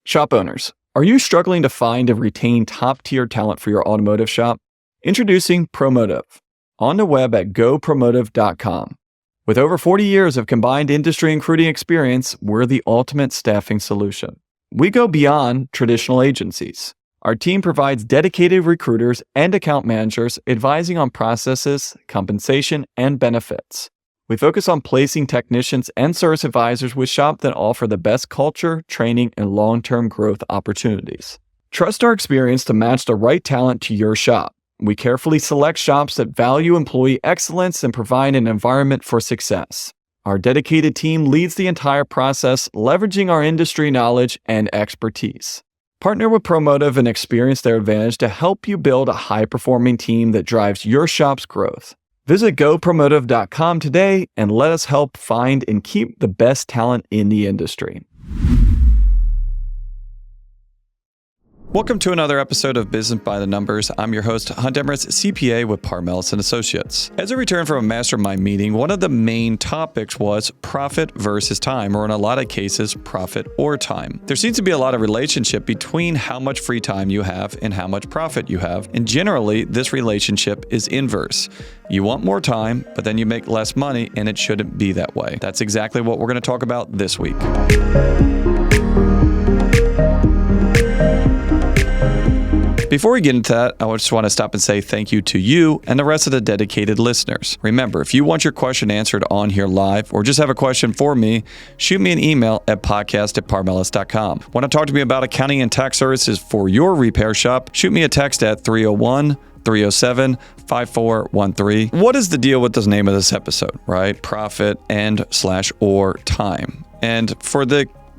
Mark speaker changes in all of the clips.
Speaker 1: Shop owners, are you struggling to find and retain top-tier talent for your automotive shop? Introducing Promotive, on the web at gopromotive.com. With over 40 years of combined industry and recruiting experience, we're the ultimate staffing solution. We go beyond traditional agencies. Our team provides dedicated recruiters and account managers advising on processes, compensation, and benefits. We focus on placing technicians and service advisors with shops that offer the best culture, training, and long-term growth opportunities. Trust our experience to match the right talent to your shop. We carefully select shops that value employee excellence and provide an environment for success. Our dedicated team leads the entire process, leveraging our industry knowledge and expertise. Partner with Promotive and experience their advantage to help you build a high-performing team that drives your shop's growth. Visit gopromotive.com today and let us help find and keep the best talent in the industry. Welcome to another episode of Business by the Numbers. I'm your host, Hunt Demerast, CPA with Parmelis & Associates. As a return from a mastermind meeting, one of the main topics was profit versus time, or in a lot of cases, profit or time. There seems to be a lot of relationship between how much free time you have and how much profit you have, and generally, this relationship is inverse. You want more time, but then you make less money, and it shouldn't be that way. That's exactly what we're going to talk about this week. Before we get into that, I just want to stop and say thank you to you and the rest of the dedicated listeners. Remember, if you want your question answered on here live or just have a question for me, shoot me an email at podcast@parmelis.com. Want to talk to me about accounting and tax services for your repair shop? Shoot me a text at 301-307-5413. What is the deal with the name of this episode, right? Profit and / or time. And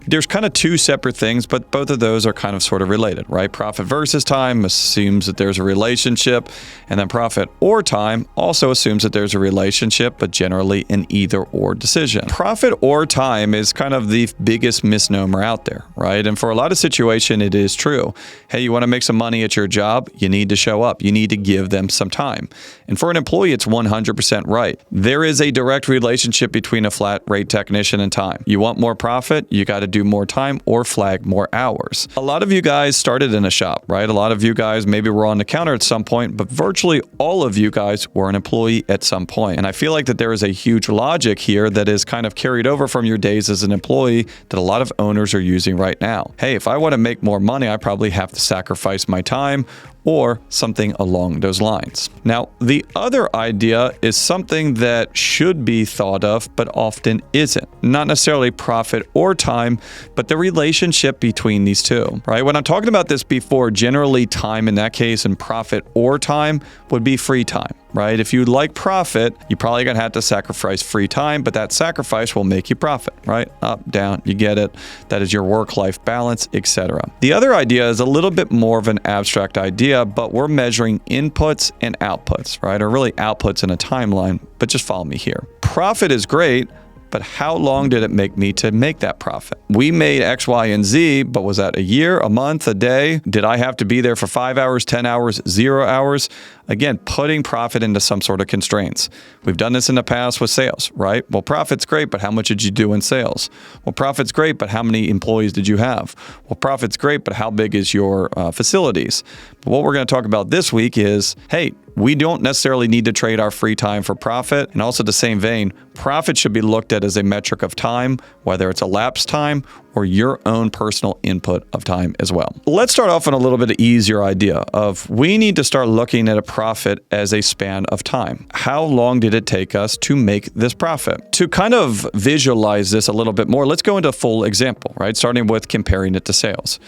Speaker 1: there's kind of two separate things, but both of those are kind of sort of related, right? Profit versus time assumes that there's a relationship, and then profit or time also assumes that there's a relationship, but generally an either or decision. Profit or time is kind of the biggest misnomer out there, right? And for a lot of situations, it is true. Hey, you want to make some money at your job? You need to show up. You need to give them some time. And for an employee, it's 100% right. There is a direct relationship between a flat rate technician and time. You want more profit? You got to do more time or flag more hours. A lot of you guys started in a shop, right? A lot of you guys maybe were on the counter at some point, but virtually all of you guys were an employee at some point. And I feel like that there is a huge logic here that is kind of carried over from your days as an employee that a lot of owners are using right now. Hey, if I want to make more money, I probably have to sacrifice my time or something along those lines. Now, the other idea is something that should be thought of, but often isn't. Not necessarily profit or time, but the relationship between these two, right? When I'm talking about this before, generally time in that case and profit or time would be free time, right? If you like profit, you're probably going to have to sacrifice free time, but that sacrifice will make you profit, right? Up, down, you get it. That is your work-life balance, etc. The other idea is a little bit more of an abstract idea, but we're measuring inputs and outputs, right? Or really outputs in a timeline, but just follow me here. Profit is great, but how long did it make me to make that profit? We made X, Y, and Z, but was that a year, a month, a day? Did I have to be there for 5 hours, 10 hours, 0 hours? Again, putting profit into some sort of constraints. We've done this in the past with sales, right? Well, profit's great, but how much did you do in sales? Well, profit's great, but how many employees did you have? Well, profit's great, but how big is your facilities? But what we're going to talk about this week is, hey, we don't necessarily need to trade our free time for profit. And also the same vein, profit should be looked at as a metric of time, whether it's elapsed time or your own personal input of time as well. Let's start off on a little bit of easier idea of we need to start looking at a profit as a span of time. How long did it take us to make this profit? To kind of visualize this a little bit more, let's go into a full example, right? Starting with comparing it to sales.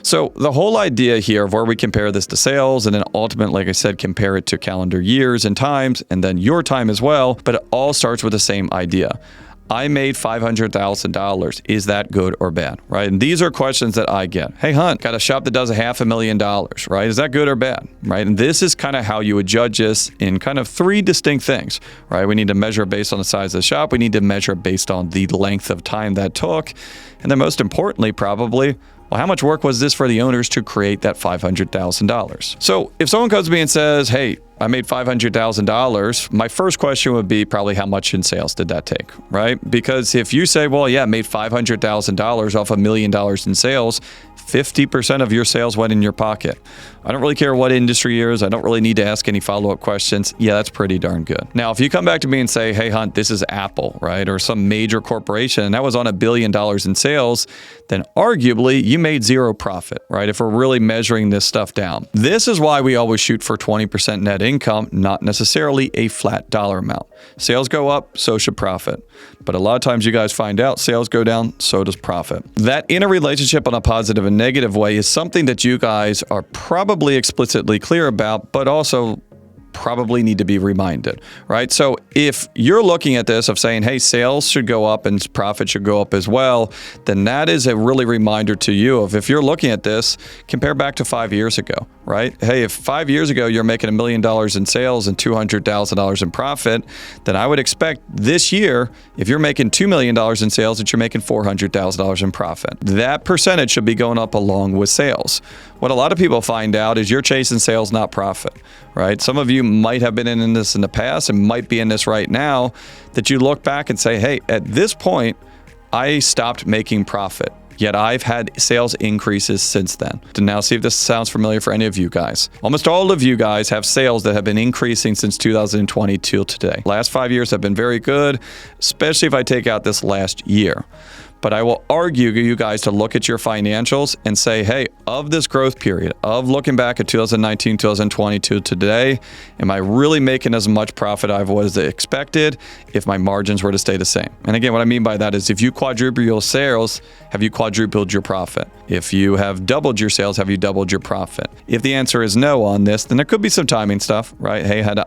Speaker 1: So the whole idea here of where we compare this to sales and then ultimately, like I said, compare it to calendar years and times and then your time as well, but it all starts with the same idea. I made $500,000. Is that good or bad, right? And these are questions that I get. Hey, Hunt, got a shop that does $500,000, right? Is that good or bad, right? And this is kind of how you would judge this in kind of three distinct things, right? We need to measure based on the size of the shop. We need to measure based on the length of time that took. And then most importantly, probably, well, how much work was this for the owners to create that $500,000? So if someone comes to me and says, hey, I made $500,000, my first question would be probably how much in sales did that take, right? Because if you say, well, yeah, I made $500,000 off $1 million in sales, 50% of your sales went in your pocket. I don't really care what industry you're in. I don't really need to ask any follow-up questions. Yeah, that's pretty darn good. Now, if you come back to me and say, hey, Hunt, this is Apple, right? Or some major corporation, and that was on $1 billion in sales, then arguably you made zero profit, right? If we're really measuring this stuff down. This is why we always shoot for 20% net income, not necessarily a flat dollar amount. Sales go up, so should profit. But a lot of times you guys find out sales go down, so does profit. That interrelationship on a positive and negative way is something that you guys are probably explicitly clear about, but also probably need to be reminded, right? So if you're looking at this of saying, hey, sales should go up and profit should go up as well, then that is a really reminder to you of, if you're looking at this, compare back to 5 years ago, right? Hey, if 5 years ago you're making $1 million in sales and $200,000 in profit, then I would expect this year, if you're making $2 million in sales, that you're making $400,000 in profit. That percentage should be going up along with sales. What a lot of people find out is you're chasing sales, not profit, right? Some of you might have been in this in the past and might be in this right now, that you look back and say, hey, at this point, I stopped making profit. Yet I've had sales increases since then. To now see if this sounds familiar for any of you guys. Almost all of you guys have sales that have been increasing since 2020 till today. Last 5 years have been very good, especially if I take out this last year. But I will argue you guys to look at your financials and say, hey, of this growth period, of looking back at 2019, 2020 to today, am I really making as much profit I was expected if my margins were to stay the same? And again, what I mean by that is if you quadruple your sales, have you quadrupled your profit? If you have doubled your sales, have you doubled your profit? If the answer is no on this, then there could be some timing stuff, right? Hey, I had to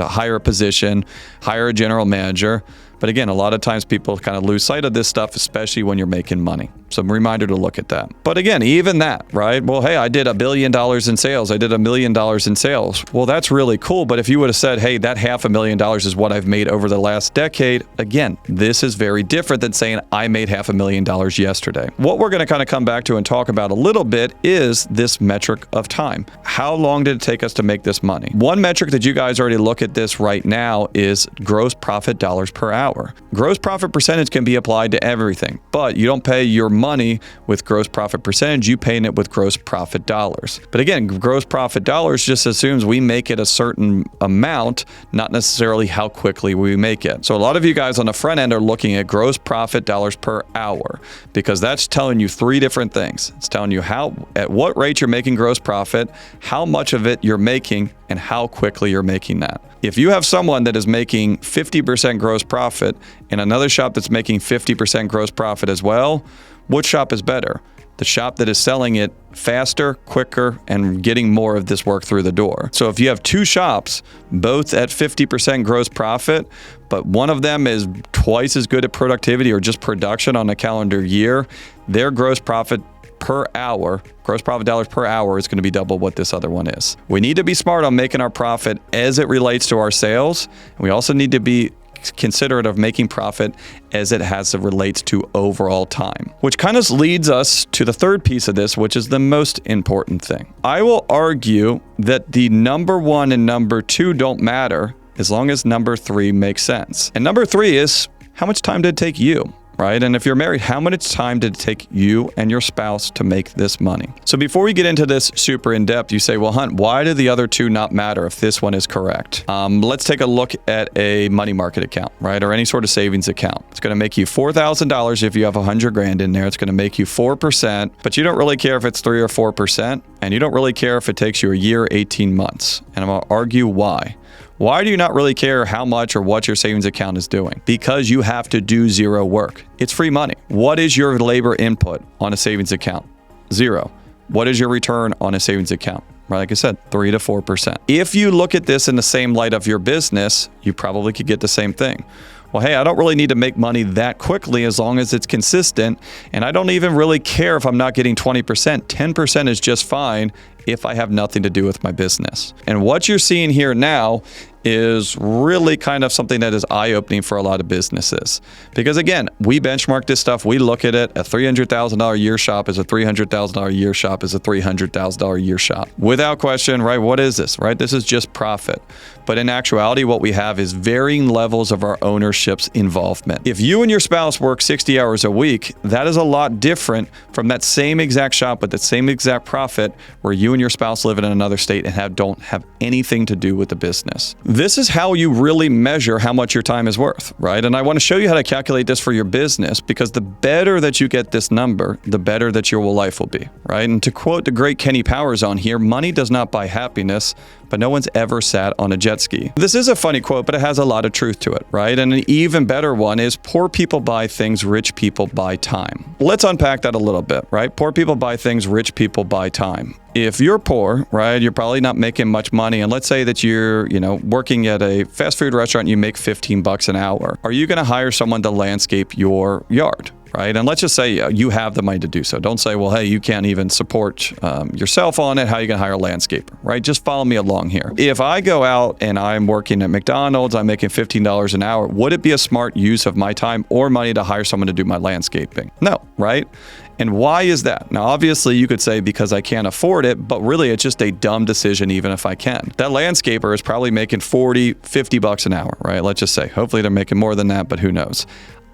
Speaker 1: hire a position, hire a general manager. But again, a lot of times people kind of lose sight of this stuff, especially when you're making money. So a reminder to look at that. But again, even that, right? Well, hey, I did $1 billion in sales. I did $1 million in sales. Well, that's really cool. But if you would have said, hey, that $500,000 is what I've made over the last decade, again, this is very different than saying I made $500,000 yesterday. What we're going to kind of come back to and talk about a little bit is this metric of time. How long did it take us to make this money? One metric that you guys already look at this right now is gross profit dollars per hour. Gross profit percentage can be applied to everything, but you don't pay your money with gross profit percentage, you pay it with gross profit dollars. But again, gross profit dollars just assumes we make it a certain amount, not necessarily how quickly we make it. So a lot of you guys on the front end are looking at gross profit dollars per hour because that's telling you three different things. It's telling you at what rate you're making gross profit, how much of it you're making, and how quickly you're making that. If you have someone that is making 50% gross profit and another shop that's making 50% gross profit as well, which shop is better? The shop that is selling it faster, quicker, and getting more of this work through the door. So if you have two shops, both at 50% gross profit, but one of them is twice as good at productivity or just production on a calendar year, their gross profit per hour, gross profit dollars per hour is going to be double what this other one is. We need to be smart on making our profit as it relates to our sales. And we also need to be considerate of making profit as it relates to overall time, which kind of leads us to the third piece of this, which is the most important thing. I will argue that the number one and number two don't matter as long as number three makes sense. And number three is, how much time did it take you? Right? And if you're married, how much time did it take you and your spouse to make this money? So before we get into this super in depth, you say, well, Hunt, why do the other two not matter if this one is correct? Let's take a look at a money market account, right? Or any sort of savings account. It's going to make you $4,000 if you have $100,000 in there. It's going to make you 4%, but you don't really care if it's 3 or 4%. And you don't really care if it takes you a year or 18 months. And I'm going to argue why. Why do you not really care how much or what your savings account is doing? Because you have to do zero work. It's free money. What is your labor input on a savings account? Zero. What is your return on a savings account? Right, like I said, 3 to 4%. If you look at this in the same light of your business, you probably could get the same thing. Well, hey, I don't really need to make money that quickly as long as it's consistent. And I don't even really care if I'm not getting 20%. 10% is just fine if I have nothing to do with my business. And what you're seeing here now is really kind of something that is eye-opening for a lot of businesses. Because again, we benchmark this stuff, we look at it, a $300,000 a year shop is a $300,000 a year shop is a $300,000 a year shop. Without question, right, what is this, right? This is just profit. But in actuality, what we have is varying levels of our ownership's involvement. If you and your spouse work 60 hours a week, that is a lot different from that same exact shop with the same exact profit where you and your spouse live in another state and don't have anything to do with the business. This is how you really measure how much your time is worth, right? And I want to show you how to calculate this for your business, because the better that you get this number, the better that your life will be, right? And to quote the great Kenny Powers on here, money does not buy happiness, but no one's ever sat on a jet ski. This is a funny quote, but it has a lot of truth to it, right? And an even better one is poor people buy things, rich people buy time. Let's unpack that a little bit, right? Poor people buy things, rich people buy time. If you're poor, right, you're probably not making much money. And let's say that you're, working at a fast food restaurant and you make $15 an hour. Are you going to hire someone to landscape your yard? Right? And let's just say you have the money to do so. Don't say, well, hey, you can't even support yourself on it. How are you going to hire a landscaper? Right? Just follow me along here. If I go out and I'm working at McDonald's, I'm making $15 an hour, would it be a smart use of my time or money to hire someone to do my landscaping? No, right? And why is that? Now, obviously, you could say because I can't afford it, but really it's just a dumb decision even if I can. That landscaper is probably making $40, $50 an hour, right? Let's just say. Hopefully they're making more than that, but who knows?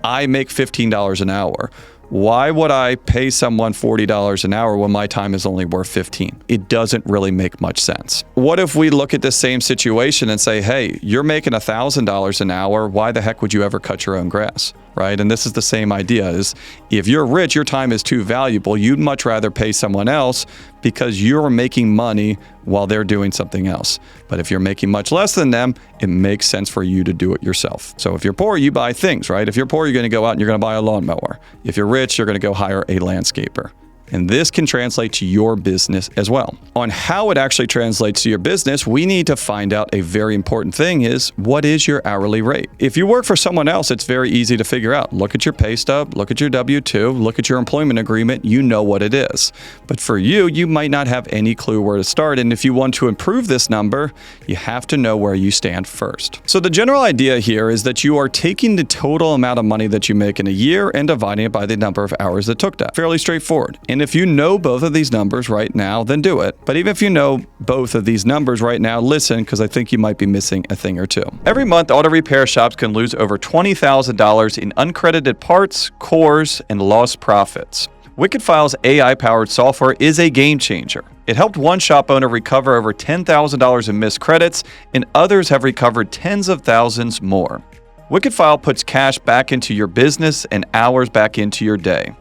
Speaker 1: I make $15 an hour. Why would I pay someone $40 an hour when my time is only worth $15? It doesn't really make much sense. What if we look at the same situation and say, hey, you're making $1,000 an hour. Why the heck would you ever cut your own grass? Right? And this is the same idea is if you're rich, your time is too valuable. You'd much rather pay someone else because you're making money while they're doing something else. But if you're making much less than them, it makes sense for you to do it yourself. So if you're poor, you buy things, right? If you're poor, you're going to go out and you're going to buy a lawnmower. If you're rich, you're going to go hire a landscaper. And this can translate to your business as well. On how it actually translates to your business, we need to find out a very important thing is, what is your hourly rate? If you work for someone else, it's very easy to figure out. Look at your pay stub, look at your W-2, look at your employment agreement, you know what it is. But for you, you might not have any clue where to start. And if you want to improve this number, you have to know where you stand first. So the general idea here is that you are taking the total amount of money that you make in a year and dividing it by the number of hours that took that. Fairly straightforward. And if you know both of these numbers right now, then do it. But even if you know both of these numbers right now, listen, because I think you might be missing a thing or two. Every month, auto repair shops can lose over $20,000 in uncredited parts, cores, and lost profits. WickedFile's AI-powered software is a game changer. It helped one shop owner recover over $10,000 in missed credits, and others have recovered tens of thousands more. WickedFile puts cash back into your business and hours back into your day.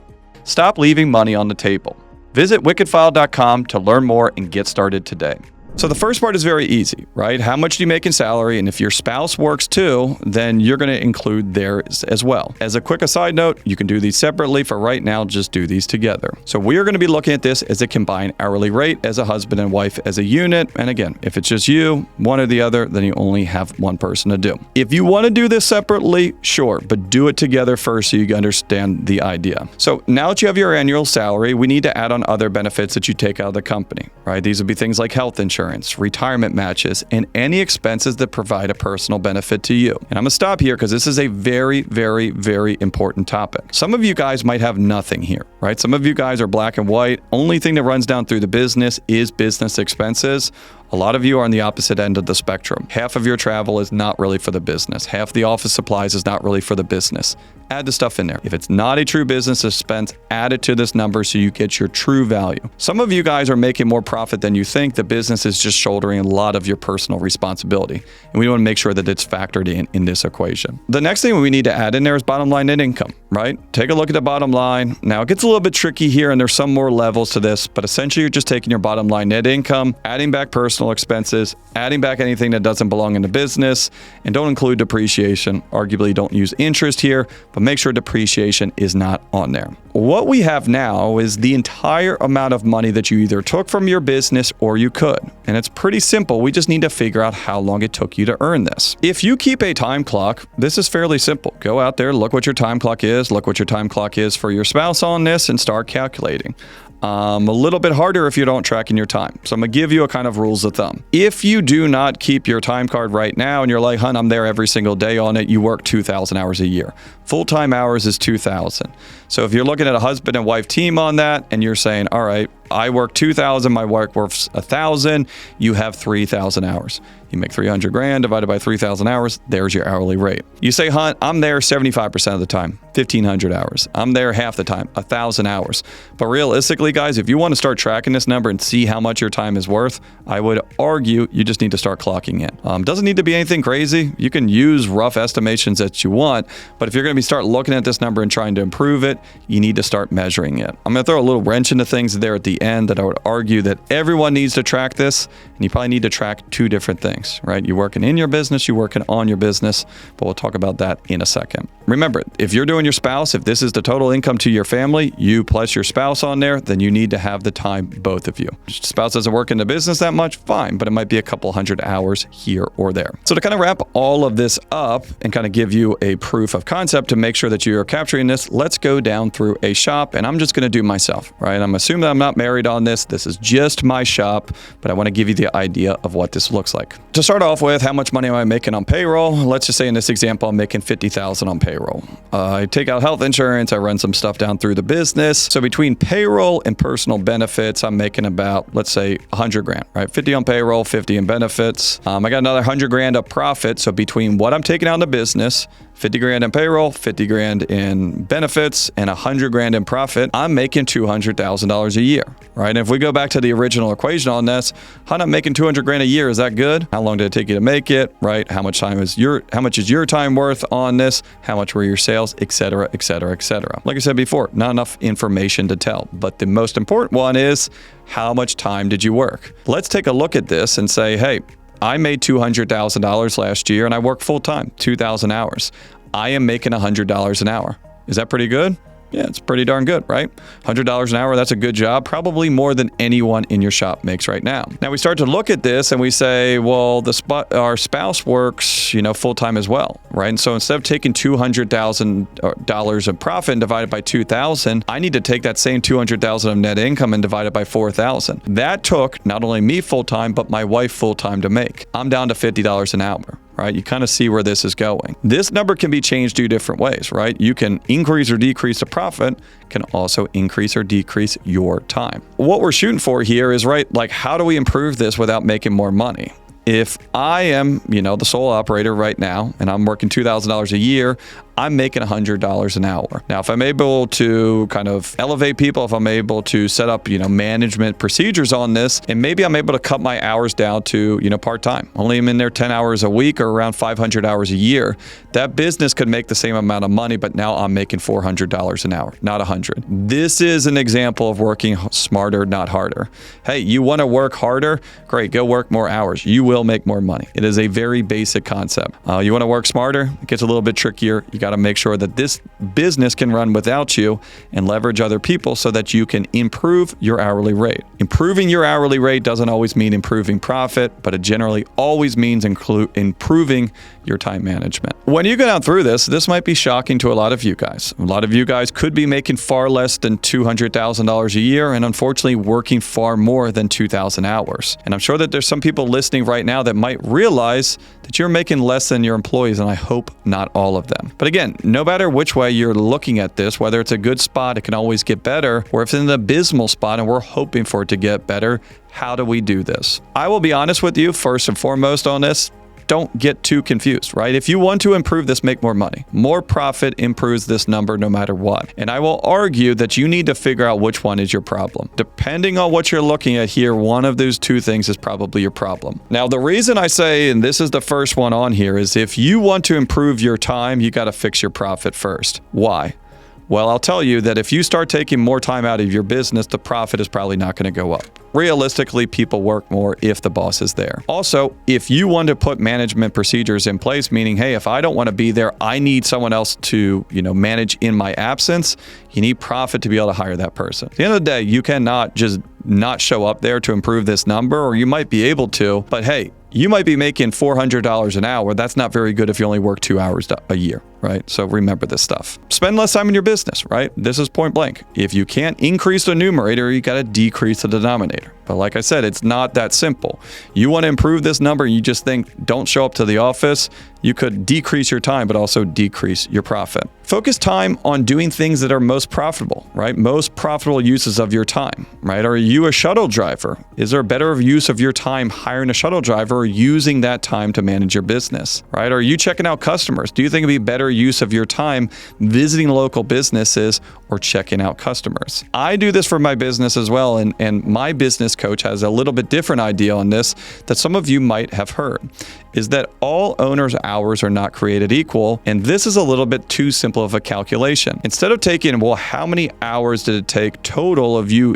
Speaker 1: Stop leaving money on the table. Visit wickedfile.com to learn more and get started today. So the first part is very easy, right? How much do you make in salary? And if your spouse works too, then you're going to include theirs as well. As a quick aside note, you can do these separately. For right now, just do these together. So we are going to be looking at this as a combined hourly rate as a husband and wife as a unit. And again, if it's just you, one or the other, then you only have one person to do. If you want to do this separately, sure, but do it together first so you understand the idea. So now that you have your annual salary, we need to add on other benefits that you take out of the company, right? These would be things like health insurance, retirement matches, and any expenses that provide a personal benefit to you. And I'm going to stop here because this is a very, very, very important topic. Some of you guys might have nothing here, right? Some of you guys are black and white. Only thing that runs down through the business is business expenses. A lot of you are on the opposite end of the spectrum. Half of your travel is not really for the business. Half the office supplies is not really for the business. Add the stuff in there. If it's not a true business expense, add it to this number so you get your true value. Some of you guys are making more profit than you think. The business is just shouldering a lot of your personal responsibility. And we want to make sure that it's factored in this equation. The next thing we need to add in there is bottom line net income, right? Take a look at the bottom line. Now it gets a little bit tricky here and there's some more levels to this, but essentially you're just taking your bottom line net income, adding back personal expenses, adding back anything that doesn't belong in the business, and don't include depreciation. Arguably don't use interest here, but make sure depreciation is not on there. What we have now is the entire amount of money that you either took from your business or you could. And it's pretty simple. We just need to figure out how long it took you to earn this. If you keep a time clock, this is fairly simple. Go out there, look what your time clock is, look what your time clock is for your spouse on this, and start calculating. A little bit harder if you don't track in your time. So I'm going to give you a kind of rules of thumb. If you do not keep your time card right now and you're like, hun, I'm there every single day on it, you work 2,000 hours a year. Full-time hours is 2,000. So if you're looking at a husband and wife team on that and you're saying, all right, I work 2,000, my wife works 1,000, you have 3,000 hours. You make 300 grand divided by 3,000 hours, there's your hourly rate. You say, hun, I'm there 75% of the time, 1,500 hours. I'm there half the time, 1,000 hours. But realistically, guys, if you want to start tracking this number and see how much your time is worth, I would argue you just need to start clocking in. Doesn't need to be anything crazy. You can use rough estimations that you want, but if you're going to start looking at this number and trying to improve it, you need to start measuring it. I'm going to throw a little wrench into things there at the end that I would argue that everyone needs to track this, and you probably need to track two different things, right? You're working in your business, you're working on your business, but we'll talk about that in a second. Remember, if you're doing your spouse, if this is the total income to your family, you plus your spouse on there, then you need to have the time, both of you. If your spouse doesn't work in the business that much, fine, but it might be a couple hundred hours here or there. So to kind of wrap all of this up and kind of give you a proof of concept to make sure that you're capturing this, let's go down through a shop, and I'm just going to do myself, right? I'm assuming that I'm not married on this. This is just my shop, but I want to give you the idea of what this looks like. To start off with, how much money am I making on payroll? Let's just say in this example, I'm making $50,000 on payroll. I take out health insurance. I run some stuff down through the business. So between payroll and personal benefits, I'm making about, let's say, 100 grand, right? 50 on payroll, 50 in benefits. I got another 100 grand of profit. So between what I'm taking out in the business, 50 grand in payroll, 50 grand in benefits, and 100 grand in profit, I'm making $200,000 a year, right? And if we go back to the original equation on this, I'm making 200 grand a year. Is that good? How long did it take you to make it, right? How much is your time worth on this? How much were your sales, et cetera, et cetera, et cetera. Like I said before, not enough information to tell, but the most important one is how much time did you work? Let's take a look at this and say, hey, I made $200,000 last year and I work full time, 2,000 hours. I am making $100 an hour. Is that pretty good? Yeah, it's pretty darn good, right? $100 an hour, that's a good job. Probably more than anyone in your shop makes right now. Now we start to look at this and we say, well, our spouse works, full-time as well, right? And so instead of taking $200,000 of profit and divide it by 2,000, I need to take that same $200,000 of net income and divide it by 4,000. That took not only me full-time, but my wife full-time to make. I'm down to $50 an hour. Right? You kind of see where this is going. This number can be changed two different ways, right? You can increase or decrease the profit, can also increase or decrease your time. What we're shooting for here is, right, like how do we improve this without making more money? If I am, the sole operator right now, and I'm working $2,000 a year, I'm making $100 an hour. Now, if I'm able to kind of elevate people, if I'm able to set up, management procedures on this, and maybe I'm able to cut my hours down to, part-time. Only I'm in there 10 hours a week or around 500 hours a year. That business could make the same amount of money, but now I'm making $400 an hour, not $100. This is an example of working smarter, not harder. Hey, you want to work harder? Great, go work more hours. You will make more money. It is a very basic concept. You want to work smarter? It gets a little bit trickier. You got to make sure that this business can run without you and leverage other people so that you can improve your hourly rate. Improving your hourly rate doesn't always mean improving profit, but it generally always means improving your time management. When you go down through this might be shocking to a lot of you guys. A lot of you guys could be making far less than $200,000 a year and unfortunately working far more than 2,000 hours. And I'm sure that there's some people listening right now that might realize that you're making less than your employees, and I hope not all of them. But again, no matter which way you're looking at this, whether it's a good spot, it can always get better, or if it's an abysmal spot and we're hoping for it to get better, how do we do this? I will be honest with you, first and foremost on this, don't get too confused, right? If you want to improve this, make more money. More profit improves this number no matter what. And I will argue that you need to figure out which one is your problem. Depending on what you're looking at here, one of those two things is probably your problem. Now, the reason I say, and this is the first one on here, is if you want to improve your time, you got to fix your profit first. Why? Well, I'll tell you that if you start taking more time out of your business, the profit is probably not going to go up. Realistically, people work more if the boss is there. Also, if you want to put management procedures in place, meaning, hey, if I don't want to be there, I need someone else to, manage in my absence, you need profit to be able to hire that person. At the end of the day, you cannot just not show up there to improve this number, or you might be able to, but hey, you might be making $400 an hour. That's not very good if you only work 2 hours a year, right? So remember this stuff. Spend less time in your business, right? This is point blank. If you can't increase the numerator, you got to decrease the denominator. But like I said, it's not that simple. You want to improve this number, and you just think, don't show up to the office. You could decrease your time, but also decrease your profit. Focus time on doing things that are most profitable, right? Most profitable uses of your time, right? Are you a shuttle driver? Is there a better use of your time hiring a shuttle driver or using that time to manage your business, right? Are you checking out customers? Do you think it'd be better use of your time visiting local businesses or checking out customers? I do this for my business as well, and my business coach has a little bit different idea on this that some of you might have heard, is that all owners' hours are not created equal, and this is a little bit too simple of a calculation. Instead of taking, well, how many hours did it take total of you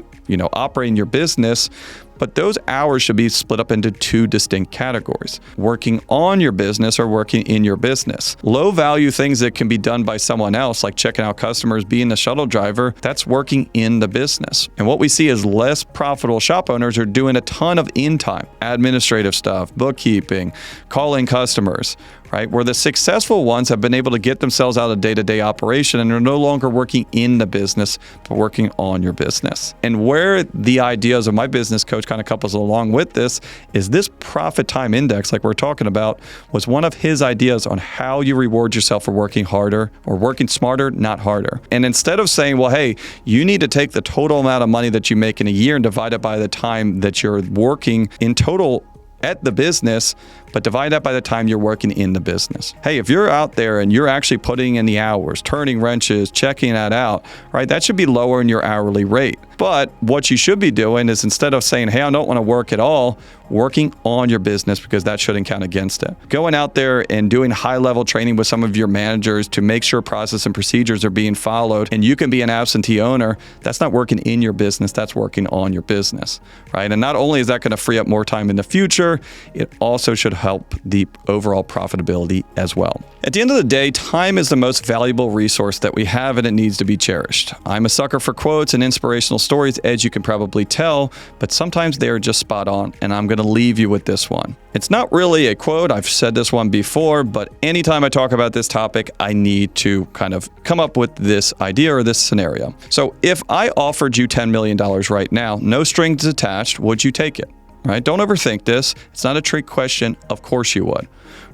Speaker 1: operating your business, but those hours should be split up into two distinct categories: working on your business or working in your business. Low value things that can be done by someone else, like checking out customers, being the shuttle driver, that's working in the business. And what we see is less profitable shop owners are doing a ton of in time, administrative stuff, bookkeeping, calling customers, right? Where the successful ones have been able to get themselves out of day-to-day operation and are no longer working in the business, but working on your business. And where the ideas of my business coach kind of couples along with this is this profit time index, like we're talking about, was one of his ideas on how you reward yourself for working harder or working smarter, not harder. And instead of saying, well, hey, you need to take the total amount of money that you make in a year and divide it by the time that you're working in total at the business, but divide that by the time you're working in the business. Hey, if you're out there and you're actually putting in the hours, turning wrenches, checking that out, right, that should be lower in your hourly rate. But what you should be doing is, instead of saying, hey, I don't want to work at all, working on your business, because that shouldn't count against it. Going out there and doing high-level training with some of your managers to make sure process and procedures are being followed, and you can be an absentee owner, that's not working in your business, that's working on your business, right? And not only is that going to free up more time in the future, it also should help the overall profitability as well. At the end of the day, time is the most valuable resource that we have, and it needs to be cherished. I'm a sucker for quotes and inspirational stories, as you can probably tell, but sometimes they are just spot on, and I'm going to leave you with this one. It's not really a quote, I've said this one before, but anytime I talk about this topic, I need to kind of come up with this idea or this scenario. So if I offered you $10 million right now, no strings attached, would you take it? Right? Don't overthink this. It's not a trick question. Of course you would.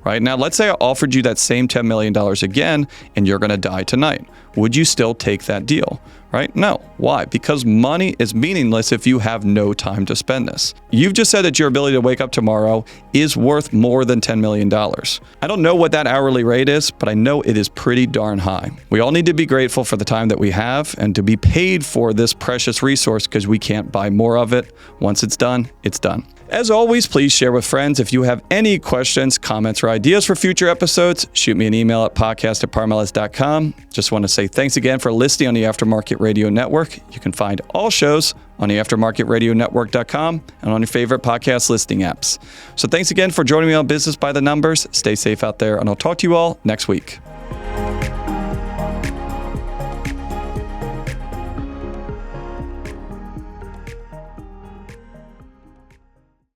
Speaker 1: Right? Now, let's say I offered you that same $10 million again, and you're going to die tonight. Would you still take that deal? Right? No. Why? Because money is meaningless if you have no time to spend this. You've just said that your ability to wake up tomorrow is worth more than $10 million. I don't know what that hourly rate is, but I know it is pretty darn high. We all need to be grateful for the time that we have and to be paid for this precious resource, because we can't buy more of it. Once it's done, it's done. As always, please share with friends. If you have any questions, comments, or ideas for future episodes, shoot me an email at podcast@parmelas.com. Just want to say thanks again for listening on the Aftermarket Radio Network. You can find all shows on the aftermarketradionetwork.com and on your favorite podcast listening apps. So thanks again for joining me on Business by the Numbers. Stay safe out there, and I'll talk to you all next week.